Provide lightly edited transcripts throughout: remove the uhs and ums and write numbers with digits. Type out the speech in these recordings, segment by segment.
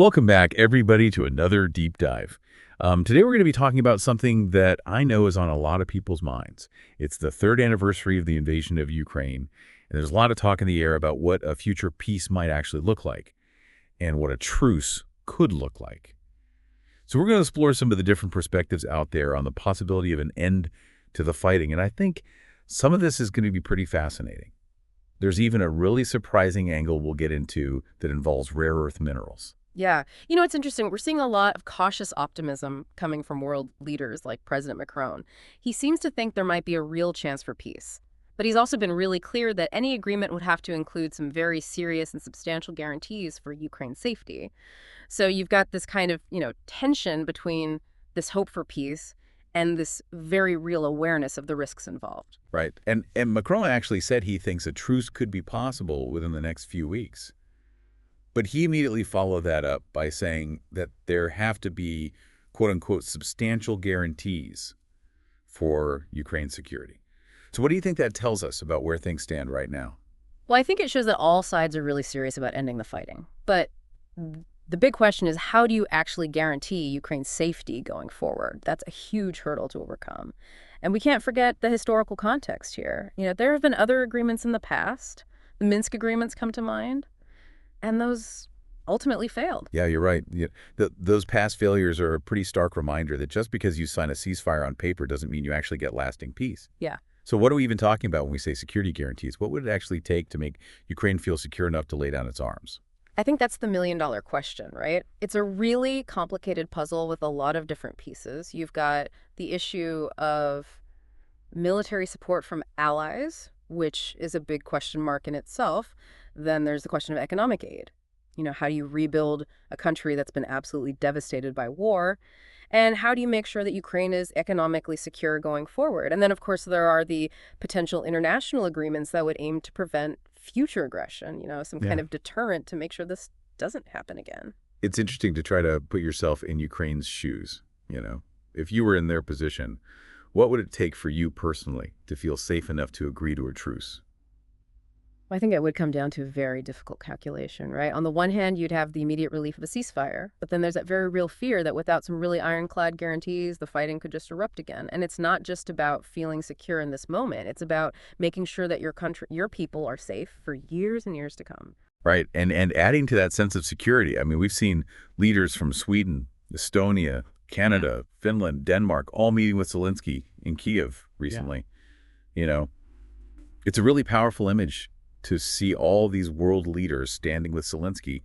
Welcome back, everybody, to another deep dive. Today we're going to be talking about something that I know is on a lot of people's minds. It's the third anniversary of the invasion of Ukraine, and there's a lot of talk in the air about what a future peace might actually look like and what a truce could look like. So we're going to explore some of the different perspectives out there on the possibility of an end to the fighting, and I think some of this is going to be pretty fascinating. There's even a really surprising angle we'll get into that involves rare earth minerals. Yeah. It's interesting. We're seeing a lot of cautious optimism coming from world leaders like President Macron. He seems to think there might be a real chance for peace. But he's also been really clear that any agreement would have to include some very serious and substantial guarantees for Ukraine's safety. So you've got this kind of, tension between this hope for peace and this very real awareness of the risks involved. Right. And Macron actually said he thinks a truce could be possible within the next few weeks. But he immediately followed that up by saying that there have to be, quote unquote, substantial guarantees for Ukraine's security. So what do you think that tells us about where things stand right now? Well, I think it shows that all sides are really serious about ending the fighting. But the big question is, how do you actually guarantee Ukraine's safety going forward? That's a huge hurdle to overcome. And we can't forget the historical context here. There have been other agreements in the past. The Minsk agreements come to mind. And those ultimately failed. Yeah, you're right. Those past failures are a pretty stark reminder that just because you sign a ceasefire on paper doesn't mean you actually get lasting peace. Yeah. So what are we even talking about when we say security guarantees? What would it actually take to make Ukraine feel secure enough to lay down its arms? I think that's the million-dollar question, right? It's a really complicated puzzle with a lot of different pieces. You've got the issue of military support from allies, which is a big question mark in itself. Then there's the question of economic aid. How do you rebuild a country that's been absolutely devastated by war? And how do you make sure that Ukraine is economically secure going forward? And then, of course, there are the potential international agreements that would aim to prevent future aggression, some kind of deterrent to make sure this doesn't happen again. It's interesting to try to put yourself in Ukraine's shoes. If you were in their position, what would it take for you personally to feel safe enough to agree to a truce? I think it would come down to a very difficult calculation, right? On the one hand, you'd have the immediate relief of a ceasefire, but then there's that very real fear that without some really ironclad guarantees, the fighting could just erupt again. And it's not just about feeling secure in this moment. It's about making sure that your country, your people are safe for years and years to come. Right. And adding to that sense of security, I mean, we've seen leaders from Sweden, Estonia, Canada, Finland, Denmark, all meeting with Zelensky in Kiev recently. It's a really powerful image to see all these world leaders standing with Zelensky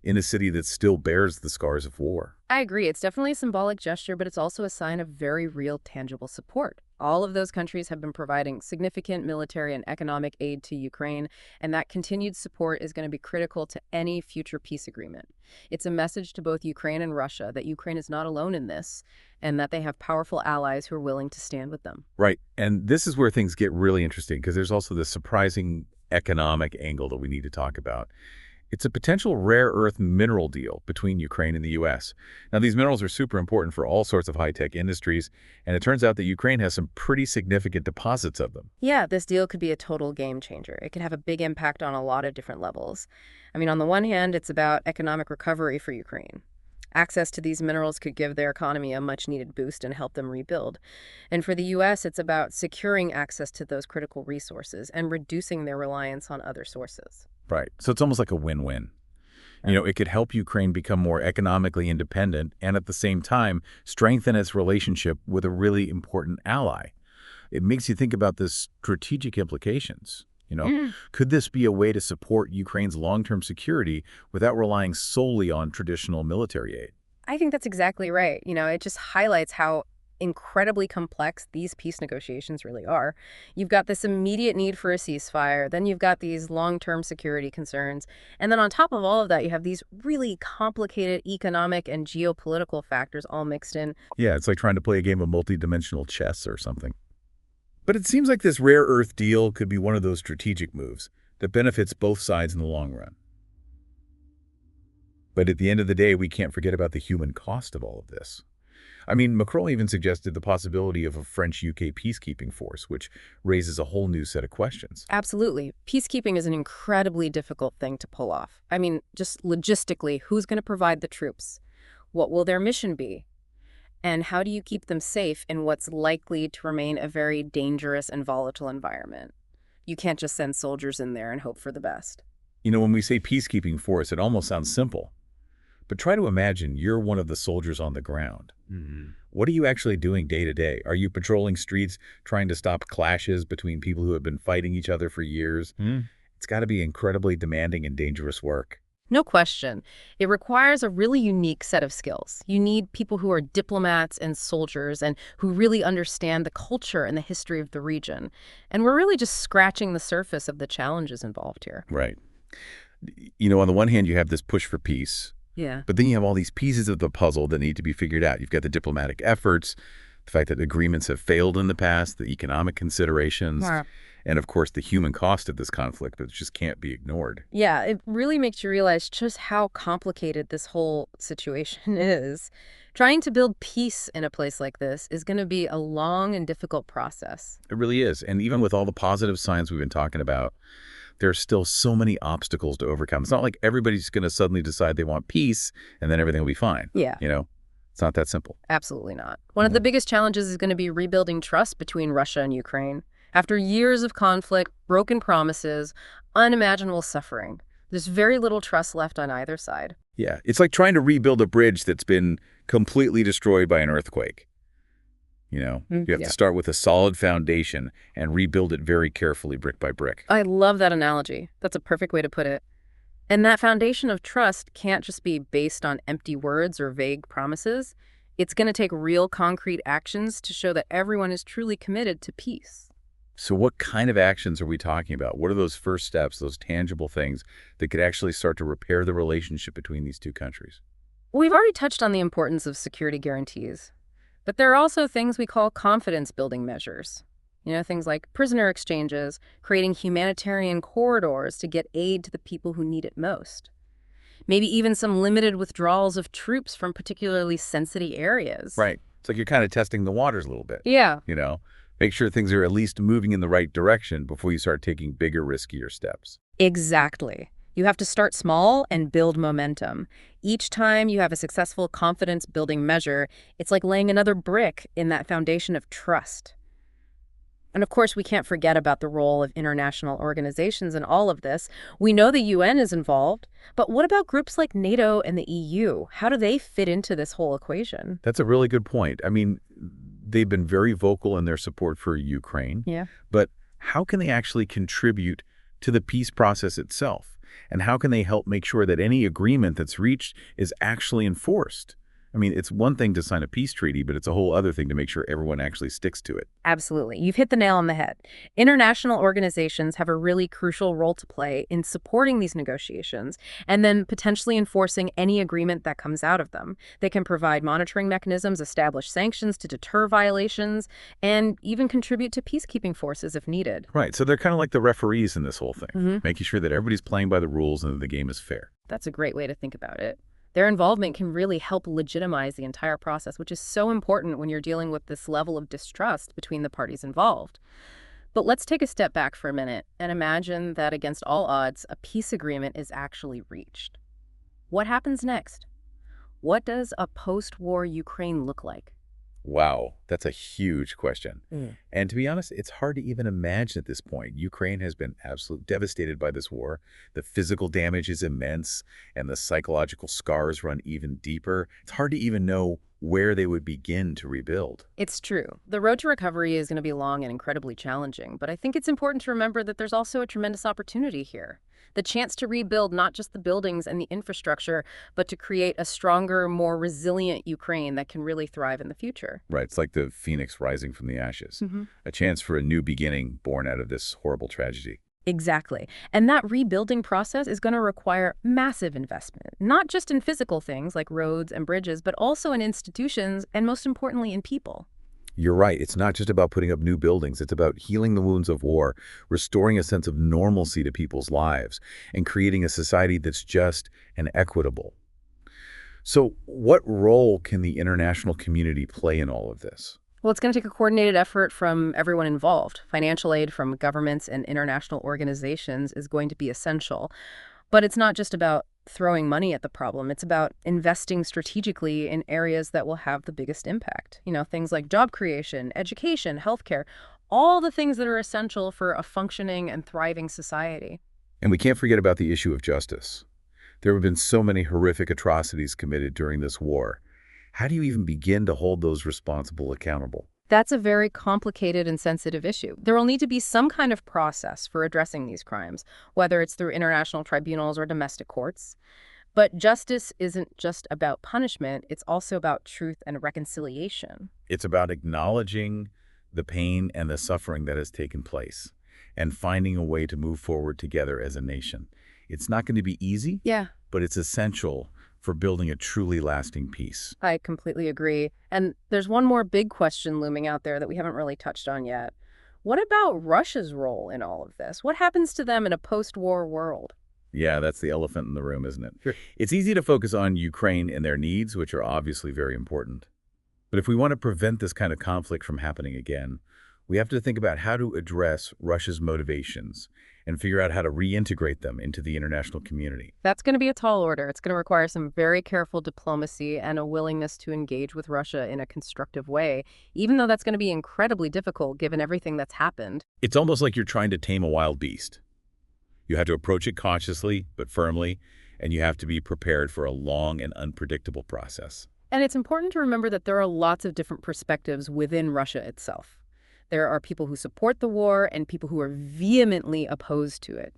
in a city that still bears the scars of war. I agree. It's definitely a symbolic gesture, but it's also a sign of very real, tangible support. All of those countries have been providing significant military and economic aid to Ukraine, and that continued support is going to be critical to any future peace agreement. It's a message to both Ukraine and Russia that Ukraine is not alone in this, and that they have powerful allies who are willing to stand with them. Right. And this is where things get really interesting, because there's also this surprising economic angle that we need to talk about. It's a potential rare earth mineral deal between Ukraine and the U.S. Now, these minerals are super important for all sorts of high-tech industries, and it turns out that Ukraine has some pretty significant deposits of them. Yeah, this deal could be a total game changer. It could have a big impact on a lot of different levels. On the one hand, it's about economic recovery for Ukraine. Access to these minerals could give their economy a much-needed boost and help them rebuild. And for the U.S., it's about securing access to those critical resources and reducing their reliance on other sources. Right. So it's almost like a win-win. It could help Ukraine become more economically independent and at the same time strengthen its relationship with a really important ally. It makes you think about the strategic implications. Could this be a way to support Ukraine's long-term security without relying solely on traditional military aid? I think that's exactly right. It just highlights how incredibly complex these peace negotiations really are. You've got this immediate need for a ceasefire, then you've got these long-term security concerns, and then on top of all of that, you have these really complicated economic and geopolitical factors all mixed in. Yeah, it's like trying to play a game of multidimensional chess or something. But it seems like this rare earth deal could be one of those strategic moves that benefits both sides in the long run. But at the end of the day, we can't forget about the human cost of all of this. I mean, Macron even suggested the possibility of a French-UK peacekeeping force, which raises a whole new set of questions. Absolutely. Peacekeeping is an incredibly difficult thing to pull off. I mean, just logistically, who's going to provide the troops? What will their mission be? And how do you keep them safe in what's likely to remain a very dangerous and volatile environment? You can't just send soldiers in there and hope for the best. You know, when we say peacekeeping force, it almost sounds simple. But try to imagine you're one of the soldiers on the ground. What are you actually doing day to day? Are you patrolling streets, trying to stop clashes between people who have been fighting each other for years? It's got to be incredibly demanding and dangerous work. No question. It requires a really unique set of skills. You need people who are diplomats and soldiers and who really understand the culture and the history of the region. And we're really just scratching the surface of the challenges involved here. Right. You know, on the one hand, you have this push for peace, Yeah. but then you have all these pieces of the puzzle that need to be figured out. You've got the diplomatic efforts, the fact that agreements have failed in the past, the economic considerations, and of course the human cost of this conflict that just can't be ignored. Yeah, it really makes you realize just how complicated this whole situation is. Trying to build peace in a place like this is going to be a long and difficult process. It really is. And even with all the positive signs we've been talking about, there's still so many obstacles to overcome. It's not like everybody's going to suddenly decide they want peace and then everything will be fine. Yeah. You know, it's not that simple. Absolutely not. One of the biggest challenges is going to be rebuilding trust between Russia and Ukraine. After years of conflict, broken promises, unimaginable suffering, there's very little trust left on either side. Yeah, it's like trying to rebuild a bridge that's been completely destroyed by an earthquake. You know, you have Yeah. to start with a solid foundation and rebuild it very carefully, brick by brick. I love that analogy. That's a perfect way to put it. And that foundation of trust can't just be based on empty words or vague promises. It's going to take real concrete actions to show that everyone is truly committed to peace. So what kind of actions are we talking about? What are those first steps, those tangible things that could actually start to repair the relationship between these two countries? We've already touched on the importance of security guarantees, but there are also things we call confidence-building measures. You know, things like prisoner exchanges, creating humanitarian corridors to get aid to the people who need it most. Maybe even some limited withdrawals of troops from particularly sensitive areas. Right. It's like you're kind of testing the waters a little bit. Yeah. You know, make sure things are at least moving in the right direction before you start taking bigger, riskier steps. Exactly. You have to start small and build momentum. Each time you have a successful confidence-building measure, it's like laying another brick in that foundation of trust. And of course, we can't forget about the role of international organizations in all of this. We know the UN is involved, but what about groups like NATO and the EU? How do they fit into this whole equation? That's a really good point. I mean, they've been very vocal in their support for Ukraine, Yeah. but how can they actually contribute to the peace process itself? And how can they help make sure that any agreement that's reached is actually enforced? I mean, it's one thing to sign a peace treaty, but it's a whole other thing to make sure everyone actually sticks to it. Absolutely. You've hit the nail on the head. International organizations have a really crucial role to play in supporting these negotiations and then potentially enforcing any agreement that comes out of them. They can provide monitoring mechanisms, establish sanctions to deter violations, and even contribute to peacekeeping forces if needed. Right. So they're kind of like the referees in this whole thing, Mhm. making sure that everybody's playing by the rules and that the game is fair. That's a great way to think about it. Their involvement can really help legitimize the entire process, which is so important when you're dealing with this level of distrust between the parties involved. But let's take a step back for a minute and imagine that against all odds, a peace agreement is actually reached. What happens next? What does a post-war Ukraine look like? Wow, that's a huge question. And to be honest, it's hard to even imagine at this point. Ukraine has been absolutely devastated by this war. The physical damage is immense, and the psychological scars run even deeper. It's hard to even know where they would begin to rebuild. It's true. The road to recovery is going to be long and incredibly challenging, but I think it's important to remember that there's also a tremendous opportunity here. The chance to rebuild not just the buildings and the infrastructure, but to create a stronger, more resilient Ukraine that can really thrive in the future. Right, it's like the phoenix rising from the ashes. A chance for a new beginning born out of this horrible tragedy. Exactly. And that rebuilding process is going to require massive investment, not just in physical things like roads and bridges, but also in institutions and most importantly in people. You're right. It's not just about putting up new buildings. It's about healing the wounds of war, restoring a sense of normalcy to people's lives, and creating a society that's just and equitable. So what role can the international community play in all of this? Well, it's going to take a coordinated effort from everyone involved. Financial aid from governments and international organizations is going to be essential. But it's not just about throwing money at the problem. It's about investing strategically in areas that will have the biggest impact. Things like job creation, education, healthcare, all the things that are essential for a functioning and thriving society. And we can't forget about the issue of justice. There have been so many horrific atrocities committed during this war. How do you even begin to hold those responsible accountable? That's a very complicated and sensitive issue. There will need to be some kind of process for addressing these crimes, whether it's through international tribunals or domestic courts. But justice isn't just about punishment, it's also about truth and reconciliation. It's about acknowledging the pain and the suffering that has taken place and finding a way to move forward together as a nation. It's not going to be easy, Yeah, but it's essential for building a truly lasting peace. I completely agree. And there's one more big question looming out there that we haven't really touched on yet. What about Russia's role in all of this? What happens to them in a post-war world? Yeah, that's the elephant in the room, isn't it? Sure. It's easy to focus on Ukraine and their needs, which are obviously very important. But if we want to prevent this kind of conflict from happening again, we have to think about how to address Russia's motivations and figure out how to reintegrate them into the international community. That's going to be a tall order. It's going to require some very careful diplomacy and a willingness to engage with Russia in a constructive way, even though that's going to be incredibly difficult given everything that's happened. It's almost like you're trying to tame a wild beast. You have to approach it cautiously but firmly, and you have to be prepared for a long and unpredictable process. And it's important to remember that there are lots of different perspectives within Russia itself. There are people who support the war and people who are vehemently opposed to it.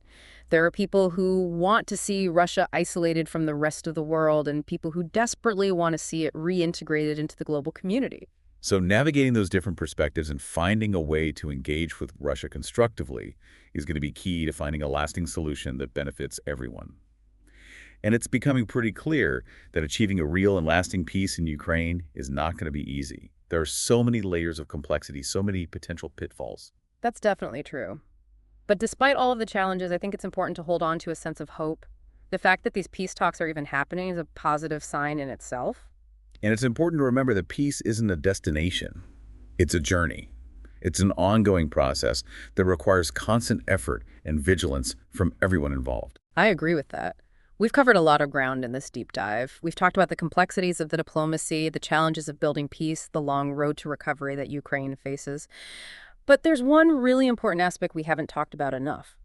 There are people who want to see Russia isolated from the rest of the world and people who desperately want to see it reintegrated into the global community. So navigating those different perspectives and finding a way to engage with Russia constructively is going to be key to finding a lasting solution that benefits everyone. And it's becoming pretty clear that achieving a real and lasting peace in Ukraine is not going to be easy. There are so many layers of complexity, so many potential pitfalls. That's definitely true. But despite all of the challenges, I think it's important to hold on to a sense of hope. The fact that these peace talks are even happening is a positive sign in itself. And it's important to remember that peace isn't a destination. It's a journey. It's an ongoing process that requires constant effort and vigilance from everyone involved. I agree with that. We've covered a lot of ground in this deep dive. We've talked about the complexities of the diplomacy, the challenges of building peace, the long road to recovery that Ukraine faces. But there's one really important aspect we haven't talked about enough,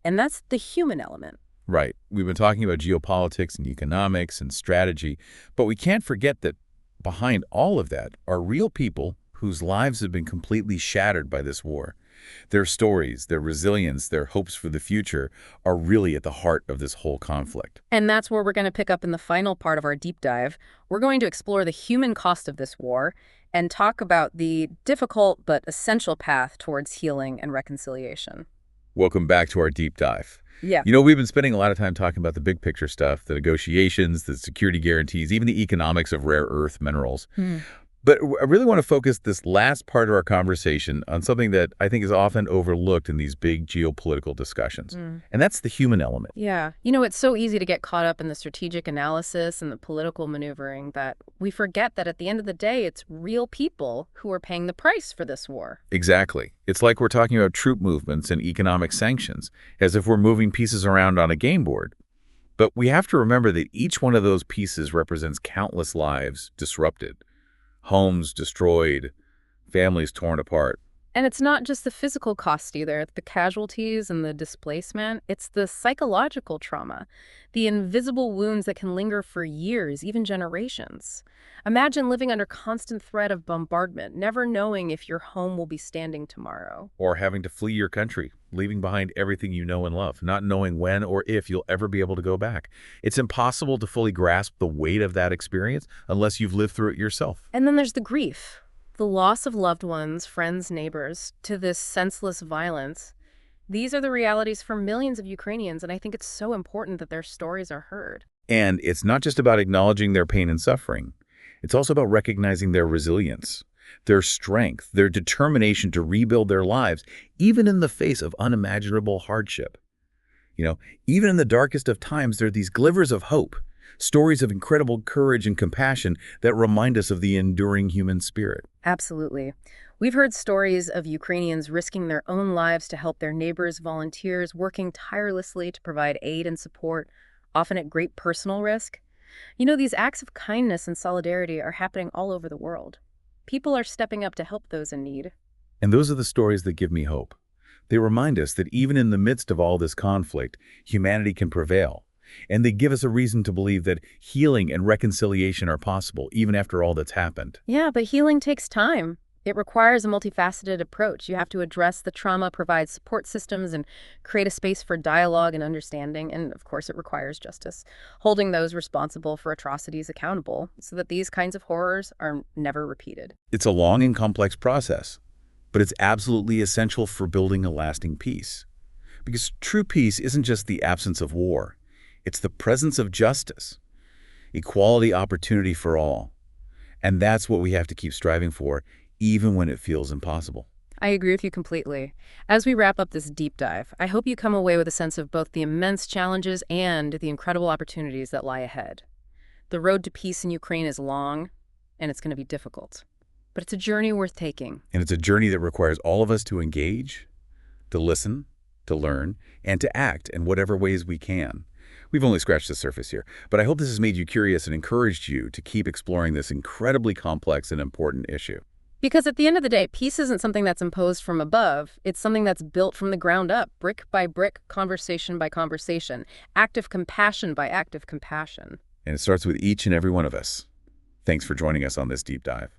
and that's the human element. Right. We've been talking about geopolitics and economics and strategy, but we can't forget that behind all of that are real people whose lives have been completely shattered by this war. Their stories, their resilience, their hopes for the future are really at the heart of this whole conflict. And that's where we're going to pick up in the final part of our deep dive. We're going to explore the human cost of this war and talk about the difficult but essential path towards healing and reconciliation. Welcome back to our deep dive. Yeah. We've been spending a lot of time talking about the big picture stuff, the negotiations, the security guarantees, even the economics of rare earth minerals. But I really want to focus this last part of our conversation on something that I think is often overlooked in these big geopolitical discussions, and that's the human element. Yeah. It's so easy to get caught up in the strategic analysis and the political maneuvering that we forget that at the end of the day, it's real people who are paying the price for this war. Exactly. It's like we're talking about troop movements and economic sanctions, as if we're moving pieces around on a game board. But we have to remember that each one of those pieces represents countless lives disrupted. Homes destroyed, families torn apart. And it's not just the physical cost either, the casualties and the displacement. It's the psychological trauma, the invisible wounds that can linger for years, even generations. Imagine living under constant threat of bombardment, never knowing if your home will be standing tomorrow. Or having to flee your country, leaving behind everything you know and love, not knowing when or if you'll ever be able to go back. It's impossible to fully grasp the weight of that experience unless you've lived through it yourself. And then there's the grief. The loss of loved ones, friends, neighbors, to this senseless violence. These are the realities for millions of Ukrainians, and I think it's so important that their stories are heard. And it's not just about acknowledging their pain and suffering. It's also about recognizing their resilience, their strength, their determination to rebuild their lives, even in the face of unimaginable hardship. Even in the darkest of times, there are these glimmers of hope, Stories of incredible courage and compassion that remind us of the enduring human spirit. Absolutely. We've heard stories of Ukrainians risking their own lives to help their neighbors, volunteers working tirelessly to provide aid and support, often at great personal risk. These acts of kindness and solidarity are happening all over the world. People are stepping up to help those in need. And those are the stories that give me hope. They remind us that even in the midst of all this conflict, humanity can prevail. And they give us a reason to believe that healing and reconciliation are possible, even after all that's happened. Yeah, but healing takes time. It requires a multifaceted approach. You have to address the trauma, provide support systems, and create a space for dialogue and understanding. And of course, it requires justice, holding those responsible for atrocities accountable so that these kinds of horrors are never repeated. It's a long and complex process, but it's absolutely essential for building a lasting peace. Because true peace isn't just the absence of war. It's the presence of justice, equality, opportunity for all. And that's what we have to keep striving for, even when it feels impossible. I agree with you completely. As we wrap up this deep dive, I hope you come away with a sense of both the immense challenges and the incredible opportunities that lie ahead. The road to peace in Ukraine is long, and it's going to be difficult. But it's a journey worth taking. And it's a journey that requires all of us to engage, to listen, to learn, and to act in whatever ways we can. We've only scratched the surface here, but I hope this has made you curious and encouraged you to keep exploring this incredibly complex and important issue. Because at the end of the day, peace isn't something that's imposed from above. It's something that's built from the ground up, brick by brick, conversation by conversation, act of compassion by act of compassion. And it starts with each and every one of us. Thanks for joining us on this deep dive.